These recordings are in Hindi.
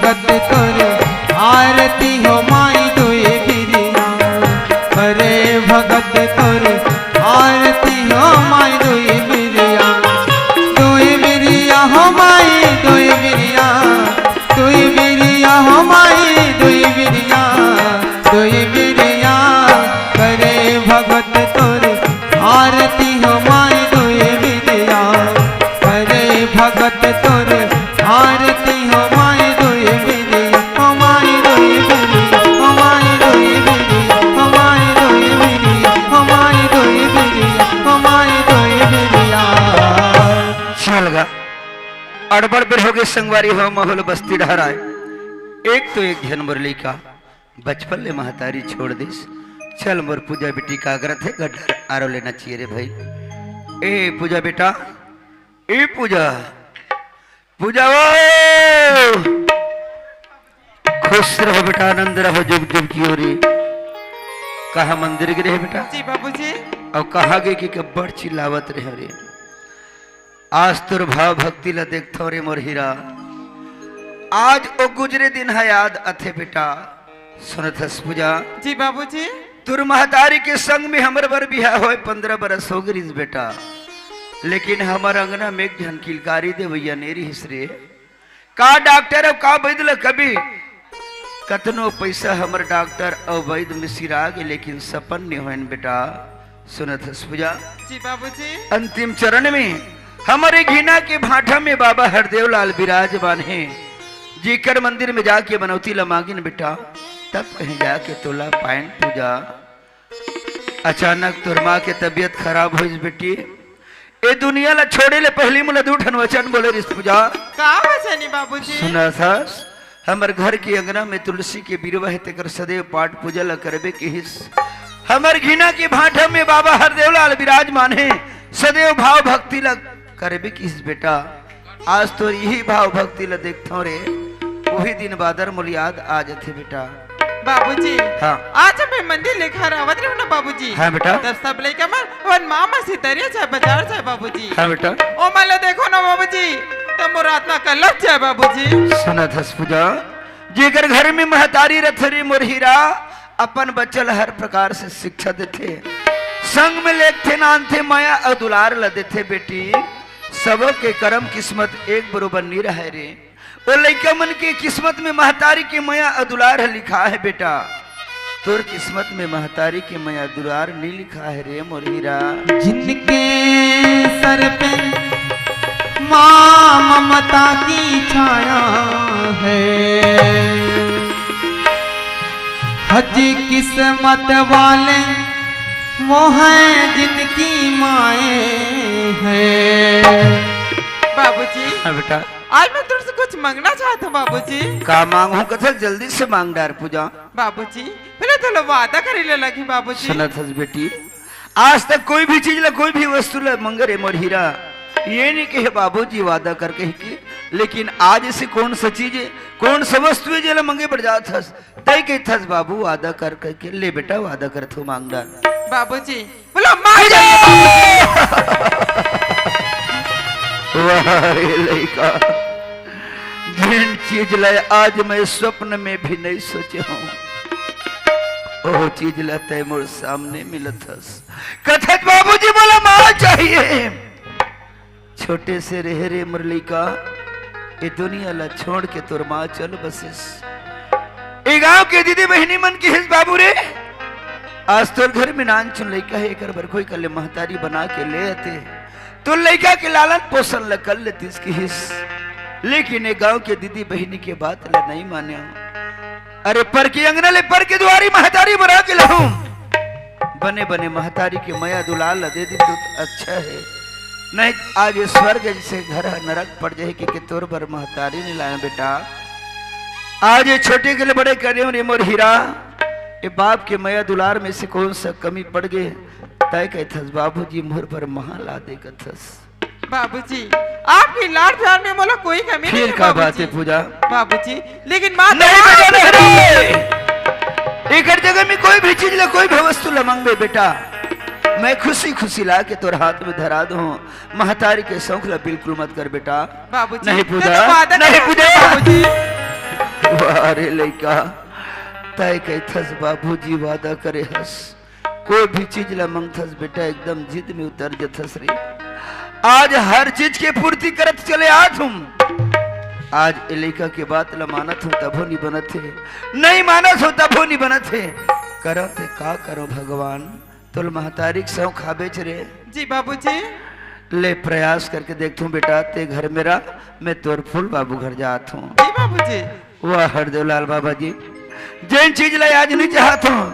भगत तोर आरती हो माई दुई बिरिया करे भगत तोर आरती हो माई दुई बिरिया हो माई दुई बिरिया हो माई दुई बिरिया करे भगत तोर आरती हो माई दुई बिरिया करे भगत तोर आरती हो माई दुई बिरिया हो माई दुई बिरिया हो माई दुई बिरिया हो माई दुई बिरिया हो माई दुई बिरिया हो माई दुई बिरिया। अच्छा लगा अड़बड़ बिर हो गए संगवारी हो माहौल बस्ती ढहराए एक तो एक जन मुरली का बचपन ले महतारी छोड़ दिस चल मोर पूजा बेटी का आग्रह है गड्ढर आरो लेना चाहिए रे भाई। ए पूजा बेटा ए पूजा पूजा ओ खुश रहो बेटा आनंद रहो जुग जुग की ओरी कहा मंदिर गिरे बेटा जी बाबूजी और कहा गए कि बड़ चिल्लावत रहे रे आज तुर भाव भक्ति ला देखथो रे मोर हीरा आज ओ गुजरे दिन है याद अथे बेटा सुनत हस पूजा जी बाबूजी तुर महतारी के संग में हमर बर बिहा होए 15 बरस हो गई बेटा लेकिन हमर अंगना में एक जन किलकारी दे भैया नेरी हिसरे का डॉक्टर और का वैद ल कभी कतनो पैसा हमर डॉक्टर और वैद में सिरा गे लेकिन सपन नहीं होन बेटा सुनत हस पूजा जी बाबूजी अंतिम चरण में हमारे घिना के भाठा में बाबा हरदेव लाल विराजमान है जीकर मंदिर में जाके बनौती लमागिन बेटा तब कहीं जाके तोला पाइन पूजा अचानक तोर माँ के तबीयत खराब हो बेटी ए दुनिया ला छोड़े ले पहली मुला दूठन वचन बोले रिस पूजा का वचनी बाबूजी सुना था हमर घर के अंगना में तुलसी के बिरवा है तेकर सदैव पाठ पूजा ला करबे के हिस हमर घिना के भाठा में बाबा हरदेव लाल विराजमान है सदैव भाव भक्ति ला करबे की हिस बेटा आज तो यही भाव भक्ति ला देखथो रे वही दिन बादर मुल याद आ जाते बेटा बाबूजी हाँ आज मैं मंदिर लेकर आवत रहूं ना बाबूजी हाँ बेटा तब सब लेकर मैं वन मामा सितरिया चाहे बाजार चाहे बाबूजी हाँ बेटा ओ मालो देखो ना बाबूजी तो मोर आत्मा कलप जाए बाबूजी सुना था पूजा जेकर घर में महतारी रथरी मोर हीरा अपन बच्चल हर प्रकार से शिक्षा देते संग में लेते नान थे माया और दुलार ल देते बेटी सबों के कर्म किस्मत एक बरोबर नहीं रहे रे वो लड़का मन की किस्मत में महतारी की माया और दुलार लिखा है बेटा तोर किस्मत में महतारी की माया दुलार नहीं लिखा है रे मोर हीरा जिनके सर पे मां ममता की छाया है हज किस्मत वाले वो हैं जिनकी माए हैं बाबूजी हाँ बेटा आज मैं तुमसे कुछ मांगना चाहता हूँ बाबूजी का मांगू कथा जल्दी से मांग डार पूजा बाबूजी पहले तो लो वादा करी ले लगी बाबूजी सुनत हस बेटी आज तक कोई भी चीज ला कोई भी वस्तु ला मंगरे मोर हीरा ये नहीं कहे बाबूजी वादा करके ही की लेकिन आज ऐसे कौन सा चीज है कौन सा वस्तु है जेला मंगे पड़ जात हस तय के थस बाबू वादा कर के ले बेटा वादा कर थो मांग डार बाबूजी बोलो मांग वाह लड़का जिन चीज लाए आज मैं स्वप्न में भी नहीं सोचा हूँ वो चीज लाते मोर सामने मिलत हस कथत बाबूजी बोला मां चाहिए छोटे से रह रे मुरली का ये दुनिया ला छोड़ के तोर मां चल बसिस ए गांव के दीदी बहनी मन की हिस बाबू रे आज तोर घर में नान चुन लइका है कर बर कोई कल महतारी बना के ले आते तो लइका के लालन पोषण ल कर लेती इसकी हिस लेकिन एक गांव के दीदी बहनी के बात ला नहीं माने अरे पर के अंगना ले पर के द्वारी महतारी बना के लाऊं बने बने महतारी के माया दुलाल दे दी तो अच्छा है नहीं आज स्वर्ग जैसे घर नरक पड़ जाए कि तोर बर महतारी नहीं लाए बेटा आज ये छोटे के लिए बड़े करे रे मोर हीरा ये बाप के माया दुलार में से कौन सा कमी पड़ गए तय कहथस बाबूजी मोहर पर महा ला दे कथस बाबूजी आपकी लाड प्यार में बोला कोई कमी नहीं फिर का बात है पूजा बाबूजी लेकिन मां नहीं बेटा नहीं एक जगह में कोई भी चीज ला कोई भी वस्तु ला मांगे बेटा मैं खुशी खुशी ला के तोर हाथ में धरा दूं महतारी के शौक ला बिल्कुल मत कर बेटा बाबूजी नहीं पूजा नहीं पूजा बाबूजी अरे लड़का तय कहथस बाबूजी वादा करे हस कोई भी चीज ला मंगथस बेटा एकदम जिद में उतर जथस रे। आज हर चीज के पूर्ति करत चले आ तुम। आज लड़का के बात ला मानत हूँ तभो नहीं बनत है, नहीं मानत हो तभो नहीं बनत है। करो ते का करो भगवान, तुल महतारिक सौ खाबे रे। जी बाबूजी। ले प्रयास करके देखता हूँ बेटा ते घर मेरा, मैं तोर फूल बाबू घर जाता हूँ। जी बाबूजी। वाह हरदेवलाल बाबा जी, जिन चीज ला आज नहीं चाहता हूँ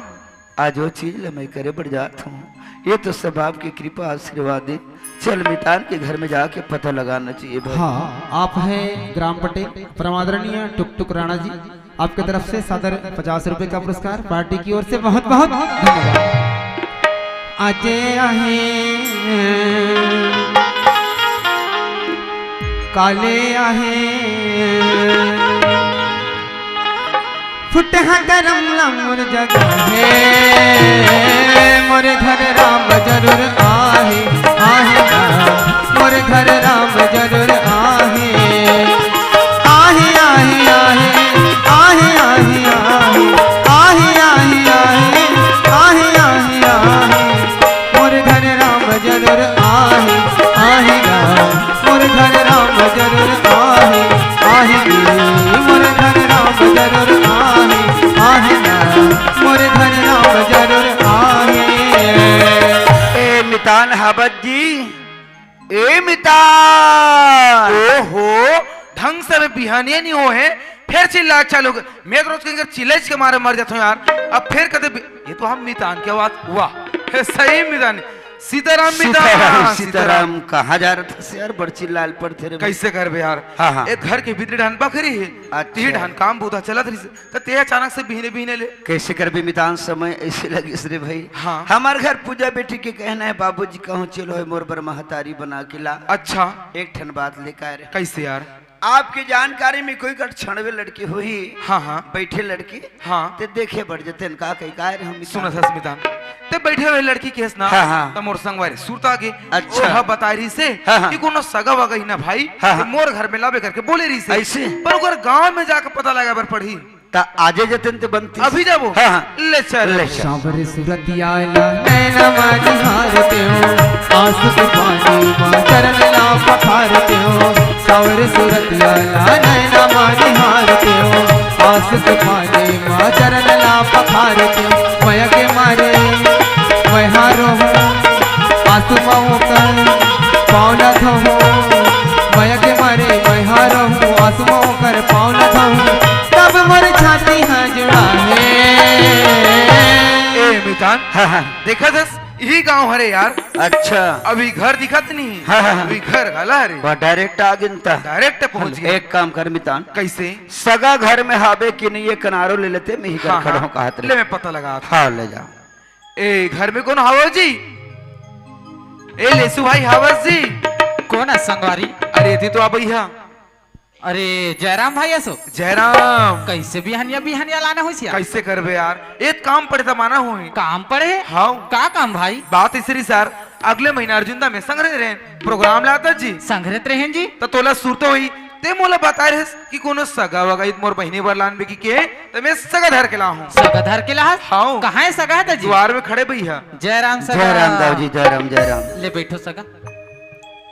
आज वो चीज ला मैं करे बढ़ जाता हूँ। ये तो सब आपकी कृपा आशीर्वाद है। चल मितान के घर में जाके पता लगाना चाहिए भाई। हाँ, आप हैं ग्राम पटेल परमादरणीय टुक टुक राणा जी, आपके तरफ से सादर 50 रुपए का पुरस्कार पार्टी की ओर से बहुत बहुत धन्यवाद। अजय आहे काले आहे फुटहा गरम लमुर जगह है मोरे घर राम जरूर आहे आहे मोरे घर राम जरूर आहे आहे आहे आहे आहे आहे आहे आहे आहे आहे आहे मोरे घर राम जरूर आहे आहे मोरे घर राम जरूर आहे आहे मोरे घर राम जरूर आहे आहे मोरे घर राम जरूर आहे। ए मितान हाबत जी, ए मितान। ओहो ढंग से मैं बिहानिया नहीं हो है, फिर चिल्ला चालू मैं रोज के चिल्लाच के मारे मर जाता हूँ यार। अब फिर कहते ये तो हम मितान की आवाज हुआ सही मितान सीताराम मितान सीताराम कहाँ जा रहा था यार? बड़ची लाल पर थे कैसे कर बे यार। हाँ हाँ। एक घर के भीतर ढान बखरी है अच्छा। ती ढान काम बूता चला थी तो ते अचानक से बिहने बिहने ले कैसे कर भी मितान समय ऐसे लगी रे भाई। हाँ। हमारे घर पूजा बेटी के कहना है बाबूजी कहूँ चलो है मोर बर महतारी बना के ला। अच्छा एक ठन बात लेकर कैसे यार? आपकी जानकारी में कोई कर छणवे लड़की हुई। हाँ हाँ बैठे लड़की हाँ ते देखे बढ़ जाते इनका कई का हम सुना था स्मितान ते बैठे हुए लड़की केस ना हाँ, हाँ। तो मोर संगवारी सुरता के अच्छा। ओह बता रही से हाँ, हाँ। कि कोनो सगा वगा ही ना भाई हाँ, हाँ। तो मोर घर में लावे करके बोले रही से ऐसे? पर ओकर गांव में जाकर पता लगा बर पढ़ी ता आजे जतन ते बनती अभी जाबो हाँ, हाँ। ले चल ले चल। सांबर सूरत आला नैना मारी हारते हो आंसू के पानी मां चरण ला पखारते हो सांबर सूरत आला नैना मारी हारते हो आंसू के पानी मां चरण ला पखारते हो मया के मारे मैं हारो हूँ आंसू पाओ कर पावना धो मया के मारे मैं हारो हूँ आंसू पाओ कर पावना धो तब मोर छाती हाँ जुड़ा है। ए मितान हाँ, हाँ। देखा दस यही गांव हरे यार। अच्छा अभी घर दिखत नहीं हाँ, हाँ, हाँ। अभी घर गला हरे वह डायरेक्ट आ गिनता डायरेक्ट पहुंच गए। एक काम कर मितान कैसे? सगा घर में हावे कि नहीं ये कनारो ले लेते मैं ही घर हाँ, खड़ा हूँ हाँ। कहा ले मैं पता लगा हाँ ले जा। ए घर में कौन हावर जी? ए लेसु भाई हावर जी कौन है संगवारी? अरे थी तो अब भैया अरे जयराम भाई असो जयराम कैसे बिहनिया लाना हो सिया? कैसे करबे यार? एक काम पड़े तो माना हुई काम पड़े? हाँ का काम भाई? बात इसरी सर अगले महीना अर्जुनदा में संग रहे प्रोग्राम लाता जी संग्रहित रहें जी तो तोला सुरत हुई ते मोला बता रहे कि कोनो सगा वगा इत मोर बहिनी बर लान बेकी के तो मैं सगा धर के ला हूं। सगा धर के लाहा? हाँ। कहाँ है सगा है जी? द्वार में खड़े भैया। जयराम सगा। जयराम दाऊ जी जयराम जयराम। ले बैठो सगा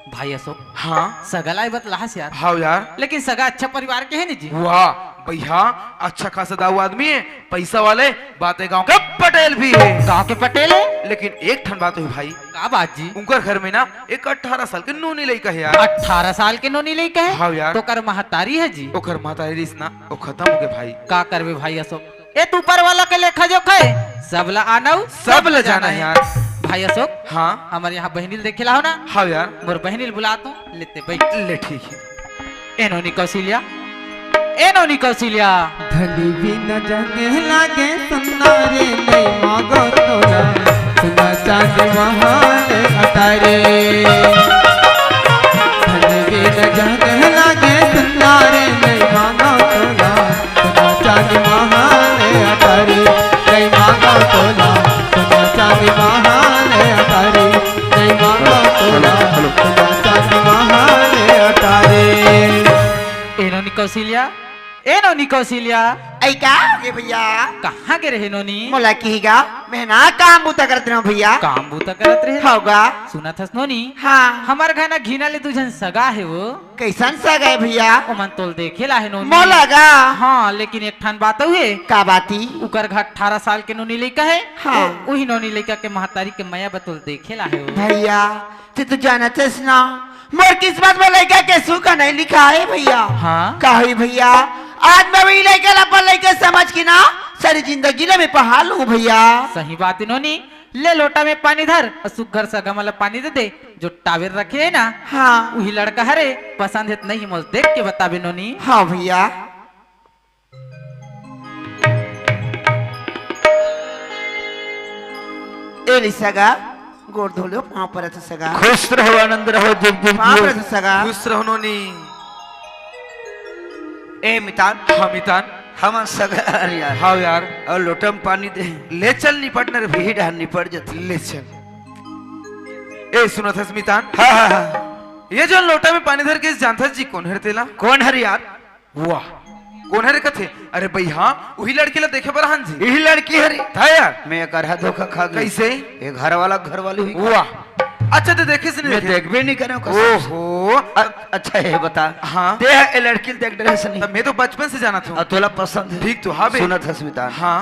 भाई अशोक हाँ सगा लाई बतलाहस यार, हाँ यार लेकिन सगा अच्छा परिवार के है नी जी? वाह भैया अच्छा खासा दाऊ आदमी है, पैसा वाले, बातें गांव का पटेल भी है। गांव के पटेल है? लेकिन एक ठंड बात हुई भाई का बात जी? उनकर घर में ना एक 18 साल के नूनी लड़का है यार। 18 साल के नोनी लई कहे? हाँ यार। तो कर महतारी है जी? ओकर माता रिस ना वो खत्म हो गए भाई। का करबे भाई अशोक? ए तू ऊपर वाला के लेखा जो खे सब ला आना सब ले जाना है यार। भाई अशोक हाँ हमारे यहाँ बहनील देखे ला हो ना? हाँ यार मोर बहनील बुला तो लेते बैठ। ले ठीक है। एनोनी कौशल्या, एनोनी कौशल्या। धली भी न जगे लागे सुना रे नहीं मांगो तोरा सुना चांद महान अतारे। धली भी न जगे लागे सुना रे नहीं मांगो तोरा सुना चांद महान अतारे। नहीं मांगो तोरा सुना चांद महान अतारे। नहीं मांगो तोरा सुना चांद महान अतारे। एनोनी कौशल्या ए नोनी कौशल्या ऐ क्या हो गए भैया? कहाँ के रहे नोनी? मोला कहीगा मैं ना काम बूता करते रहो भैया। काम बूता करत रहे होगा। सुना थस नोनी हाँ हमार घर ना घीना ले तुझन सगा है वो कैसन सा गए भैया? ओ मन तोल देखेला है नोनी मोला गा हाँ लेकिन एक ठान बात हुए का बाती? उकर घर 18 साल के नोनी लड़का है हाँ। वही नोनी लड़का के महतारी के मैया बतोल देखेला है वो भैया तू जानत है ना मोर किस्मत में लड़का के सुख नहीं लिखा है भैया। हाँ का हुई भैया आज मैं वही लड़का अपन लड़के समझ के ना सारी जिंदगी में पहा लूं भैया। सही बात है नोनी ले लोटा में पानी धर और सुघर सा गमला पानी दे दे जो टावेर रखे है ना हाँ वही लड़का हरे पसंद है नहीं मोल देख के बताबे नोनी। हाँ भैया ए सगा गोड़ धोलो पाँव पर सगा खुश रहो आनंद रहो जुग जुग पाँव जियो। पर सगा खुश रहो नोनी। ए मितान हाँ मितान हम सगा यार हाँ यार और लोटम पानी दे ले चल निपटने रे भीड़ हार निपट जाती। ले चल। ए सुनो थस मितान हाँ हाँ हाँ ये जो लोटा में पानी धर के जानता जी कौन है तेला? कौन हर यार? वाह कौन है रे कथे? अरे भाई हाँ वही लड़की ला देखे पर हां जी यही लड़की हरी था यार। मैं करहा धोखा खा गई। कैसे? ये घर वाला घर वाली हुई। वाह अच्छा तो देखे से नहीं मैं देखे? देख भी नहीं करे ओहो अच्छा ये बता हाँ। ते ये लड़की देख रहे से नहीं तब मैं तो बचपन से जाना था। तोला पसंद है ठीक तो हाँ बे। सुनत हस्मिता हाँ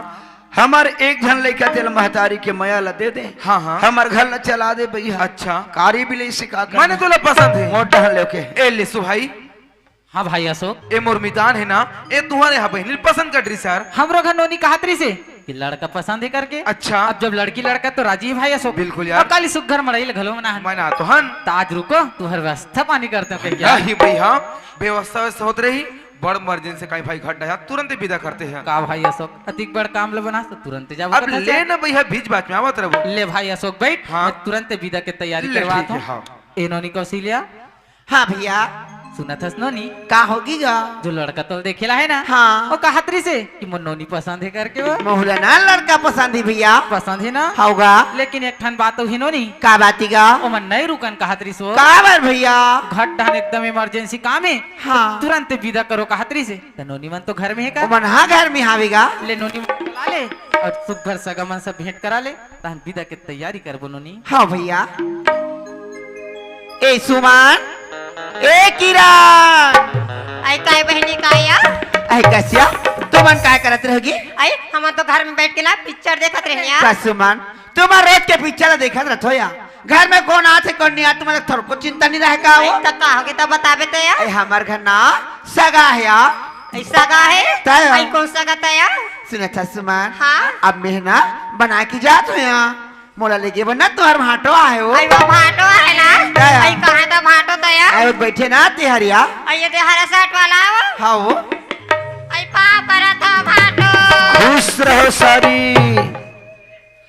हमार एक जन लड़का तेल महतारी के मया ला दे दे हाँ हाँ हमार घर ला चला दे भैया। अच्छा कारी भी ले सिखा कर माने तोला पसंद है मोटा लेके ए लिसु भाई हाँ भाई अशोक ए मोर मितान है ना ए तुम्हारे यहाँ बहनी पसंद कर रही सर। हमरो घर नोनी कहातरी से कि लड़का पसंद है करके अच्छा अब जब लड़की लड़का तो राजी है भाई अशोक बिल्कुल यार। अब काली सुघर मड़ाई घलो मना मैंने तो हन तो आज रुको तू हर व्यवस्था पानी करते हो क्या ही भाई हाँ व्यवस्था वैसे होत रही बड़ मर्जन से कहीं भाई घट है तुरंत ही विदा करते हैं। का भाई अशोक अधिक बड़ काम लो बना तो तुरंत जाओ अब ले ना भैया बीच बात में आवत रहो। ले भाई अशोक बैठ हाँ। मैं तुरंत विदा के तैयारी ले, करवाता ठीक है, हूँ हाँ। ए नोनी कौशल्या हाँ भैया सुना था नोनी का होगी गा? जो लड़का तो देखेला है ना हाँ। वो कहातरी से कि मोर नोनी पसंद है करके वो मोहला ना लड़का पसंद है भैया। पसंद है ना होगा लेकिन एक ठन बात ही नोनी का बाती गा? ओ मन नहीं रुकन कहातरी सो का बार भैया? घट ढान एकदम इमरजेंसी काम है हाँ। तो तुरंत विदा करो कहातरी से तो नोनी मन तो घर में है का मन हाँ घर में हावेगा। ले नोनी मन बुला ले और सुघर सगमन सब भेंट करा ले तहन विदा के तैयारी करबो नोनी। हाँ भैया ए सुमान ए किरण आई काय बहनी काया ऐ कसिया तू मन काय करत रहेगी? आई हम तो घर में बैठ के ना पिक्चर देखत रहे यार। का सुमान तुम रोज के पिक्चर देखत रहत हो या घर में कौन आते कौन नहीं आते मतलब थोड़ा को चिंता नहीं रहे का आई वो? तो कहोगे तो बताबे तो यार। ऐ हमार घर ना सगा है या ऐसा का है? ताया। आई कौन सा का यार? सुना था सुमान हाँ। अब मेहना बना के जात हो यहाँ मोला लेके बना तुहर भाटो आए हो। आई वो भाटो है ना? ताया। आई कहाँ था भाटो तो यार? ऐ बैठे ना तिहरिया आई ये हरा शर्ट वाला है वो? हाँ वो आई पाप करा था भाटो। खुश रहो सारी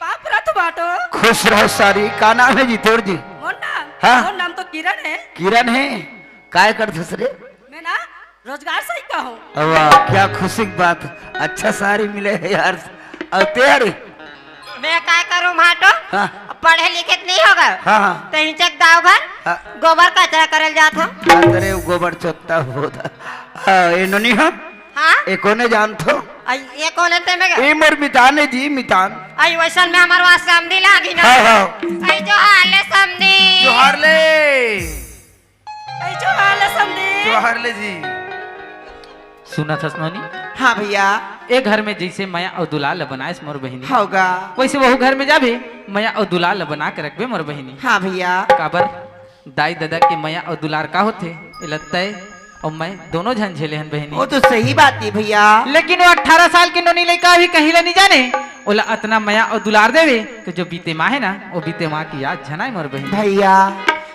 पाप रथ बाटो खुश रहो सारी का नाम है जी तोर जी? मोर नाम हाँ। मोर नाम तो किरण है। किरण है काय कर रे? मैं ना रोजगार से ही का हूँ। वाह क्या खुशी की बात अच्छा सारी मिले है यार। और तेरी मैं क्या करूँ भाटो? हाँ। पढ़े लिखे नहीं होगा हाँ हाँ तो हिचक दाव घर हाँ। गोबर कचरा करल जात हो। अरे गोबर चोत्ता होता ए नोनी हम हाँ ए कोने जानतो आई ये कौन है ते में ए मोर मितान जी मितान आई वैसन में हमार वहाँ समझी लागी ना। हाँ हाँ आई जो हाले समझी जोहार ले ऐ जो हाल समझे जोहार ले जी। सुना था नोनी हाँ भैया ए घर में जैसे माया और दुलाल बनाए मोर बहिनी होगा। वैसे वहू घर में जाबे माया और दुलाल बना के रखबे मोर बहिनी। हाँ भैया काबर दाई दादा के माया और दुलार का होथे ए लगता है और मैं दोनों झन झेले हन वो बहिनी। तो सही बात है भैया। लेकिन वो 18 साल के नोनी लड़का अभी कहीं ला नहीं जाने ओला अतना माया और दुलार देवे तो जो बीते माँ है ना वो बीते माँ की याद झनाए मोर बहिनी। भैया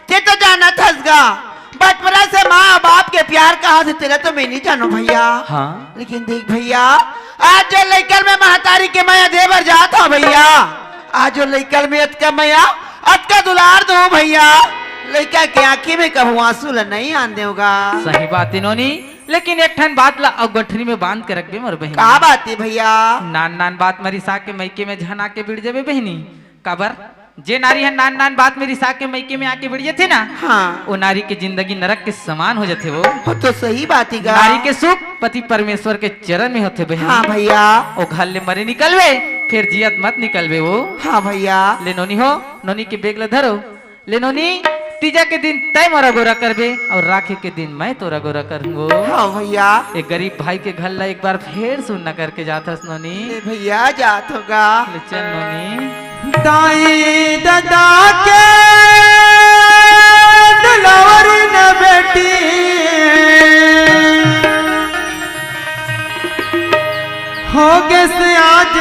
ते तो जाना थसगा बचपना से माँ बाप के प्यार कहा से तेरा तो मैं नहीं जानू भैया। हाँ लेकिन देख भैया आज जो लड़कल में महतारी के माया देवर जात हो भैया आज जो लड़कल में अतका माया अतका दुलार दो भैया लड़का के आंखी में कहूँ आंसू ला नहीं आन देगा। सही बात है नोनी लेकिन एक ठन बात ला और गठरी में बांध के रखबे मोर बहिनी। का बात है भैया? नान नान बात मरी सा के मैके में झना के बिड़ जाबे बहिनी काबर जे नारी है नान नान बात में रिसा के मैके में आके बढ़िया थे ना, हाँ वो नारी की जिंदगी नरक के समान हो जाते वो। तो सही बात ही गा। नारी के सुख पति परमेश्वर के चरण में होते बहन। हाँ भैया। ओ घर ले मरे निकलवे फिर जियत मत निकलवे वो। हाँ भैया। ले नोनी हो, नोनी के बेग ले धरो। ले नोनी, तीजा के दिन तय मोरा गोरा करबे और राखी के दिन मैं तोरा गोरा करूंगो। हाँ भैया। एक गरीब भाई के घर ला एक बार फिर सुनना करके जाथस नोनी। ए भैया जात होगा। ले चल नोनी। दाई दादा के दुलावर न बेटी हो गए से आज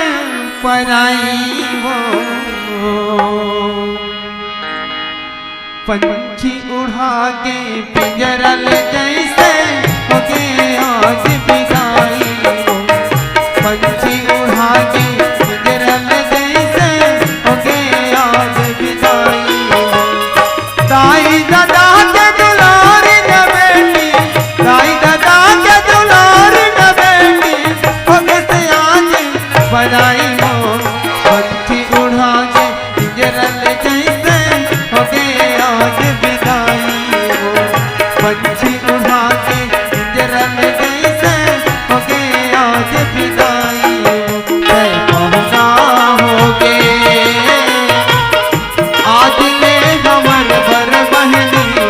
पराई वो पंछी उड़ा के पिंजरल जैसे हो गए आज बिगाई वो पंछी उड़ा के पिंजरल जैसे हो गए आज बिगाई वो दाई दादा के दुलार न बेटी दाई दादा के दुलार न बेटी हो गए से आज बनाई वो पंछी उड़ा के पिंजरल जैसे हो गए आज बिदाई वो पंछी उड़ा के पिंजरल जैसे हो गए आज बिदाई वो तय पहुंचा हो गए आज ले हमर बर बहनी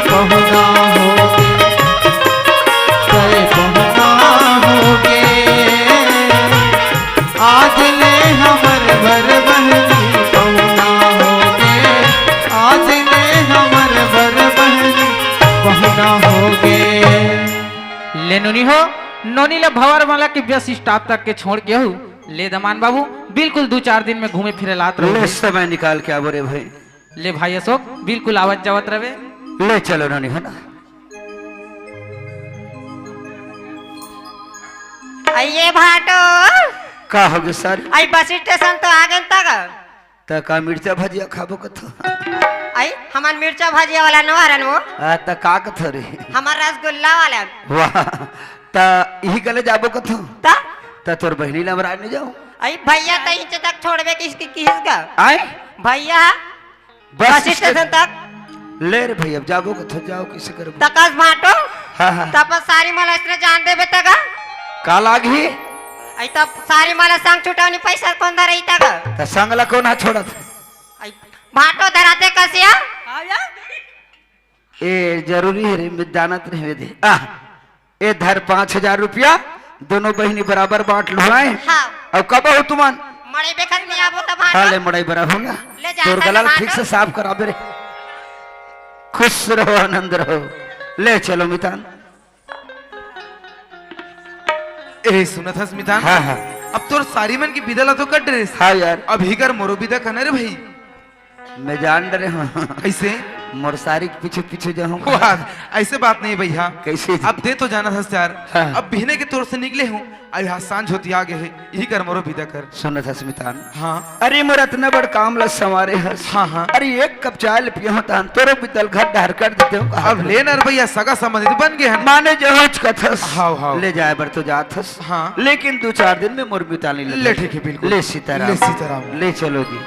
पहुंचा हो गए तय पहुंचा हो गए आज ले हमर बर बहनी पहुंचा हो गए आज ले हमर बर बहनी पहुंचा हो गए। ले नोनी हो, नोनी ले भवर वाला के बस स्टॉप तक के छोड़ के हो। ले दमान बाबू बिल्कुल 2-4 दिन में घूमे फिरे लात ले रहो। समय निकाल के आबो रे भाई। ले भाई अशोक बिल्कुल आवत जावत रहे। ले चलो नोनी है ना। आइए भाटो का होगे सर? आई बस स्टेशन तो आ गए तक त का मिर्चा भजिया खाबो कथो? आई हमार मिर्चा भाजिया वाला नवारन वो आ त का कथो रे? हमार रसगुल्ला वाला वाह त यही गले जाबो कथो? ता त तोर बहनी ला मरा नहीं जाओ। आई भैया तई से तक छोड़बे किसकी किसका आए भैया बस स्टेशन तक ले रे भाई अब जाबो कथो जाओ किसे करबो? तकस भाटो हां हां तब सारी माला इसने जान देबे तक का लागी? आई तब सारी माला संग छुटावनी पैसा कौन दा रही तक त संगला कोन हा छोड़त? आई भाटो धराते कसिया हाँ या ए जरूरी है रे मैं जानत नहीं दे। आ ए धर 5000 रुपया दोनों बहनी बराबर बांट लो आए। हाँ अब कब हो तुमन? मड़े बेखत नहीं आबो त हाँ भाटो ले मड़ाई बराबर होगा। ले जा तोर ताने गला भाटो। ठीक से साफ करा बेरे। खुश रहो आनंद रहो। ले चलो मितान। ए सुनत हस मितान। हाँ हाँ अब तोर सारी मन की बिदला तो कट ड्रेस हाँ यार अभी कर मोरो बिदा कने रे भाई। मैं जान डरे हूँ ऐसे मोर सारी के पीछे पीछे जाऊँ वाह, ऐसे बात नहीं भैया। कैसे? अब दे तो जाना था यार। हाँ। अब बिहने के तौर से निकले हूँ अब यहाँ सांझ होती आगे है यही कर मोरो विदा कर। सुनत हस मितान। हाँ अरे मोर इतना बड़ काम ला संवारे हस। हाँ हाँ अरे एक कप चाय ले पियो तान तोरो बितल घर ढार कर देते हो। अब ले ना भैया सगा संबंधित बन गए हैं। माने जहोच कथस हाउ, हाउ। ले जाए बर तो जाथस। हाँ। लेकिन 2-4 दिन में मोर बिताली ले ठीक है बिल्कुल। ले सीताराम ले सीताराम। ले चलो जी।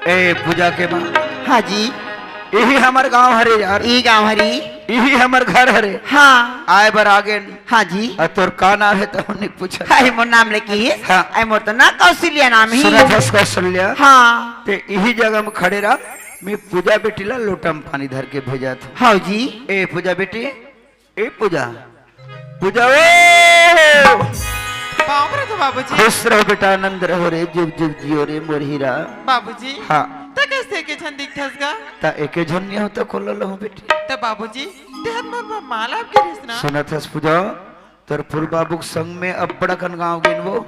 ए पूजा के माँ हाँ जी। यही हमार गांव हरे यार। ई गाँव हरी। यही हमार घर हरे। हाँ आए बर आगे हाँ जी। और तोर का नाम है तो हमने पूछा। आई मोर नाम लेकी हाँ। आई मोर तो ना कौशल्या नाम ही। सुना था उसका सुन लिया। हाँ ते यही जगह में खड़े रहा मैं पूजा बेटी ला लोटा में पानी धर के भेजा था। हाँ जी। ए पूजा बेटी ए पूजा पूजा ओ तो बाबूजी खुश रहो बेटा आनंद रहो रे जुग जुग जियो रे मोर हीरा। बाबूजी हाँ त कैसे के छन दिखथस गा? ता एके झन्नी हो तो खोल लो बेटी। त बाबूजी देहन मोर माला के रिसना। सुना था पूजा तोर फुल बाबू के संग में अब बड़ा कन गाँव गेन वो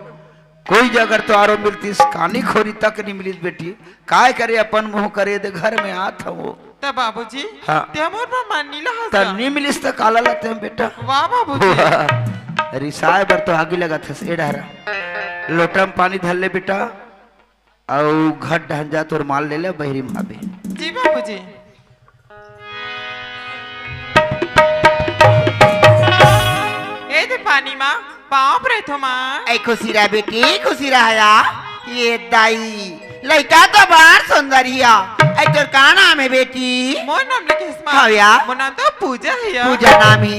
कोई जगह तो आरो मिलती कहानी खोरी तक नहीं मिली बेटी। काय करे अपन मुंह करे दे घर में आ था वो। त बाबूजी हाँ। ते मोर मानिला ता नहीं मिलिस तो काला लाते हैं बेटा। वाह बाबूजी। रिसाए बर तो आगे लगा था से डरा लोटा में पानी धर ले बेटा और घट ढहन जा तोर माल ले ले बहरी भाभी। जी बाबूजी। ए दे पानी माँ पाप रहे थो माँ। ऐ खुशी रहा बेटी खुशी रहा या। ये दाई लड़का तो बाहर सुंदरिया ऐ तोर का नाम है बेटी मोर नाम लिखे हाँ या मोर नाम तो पूजा है पूजा नाम ही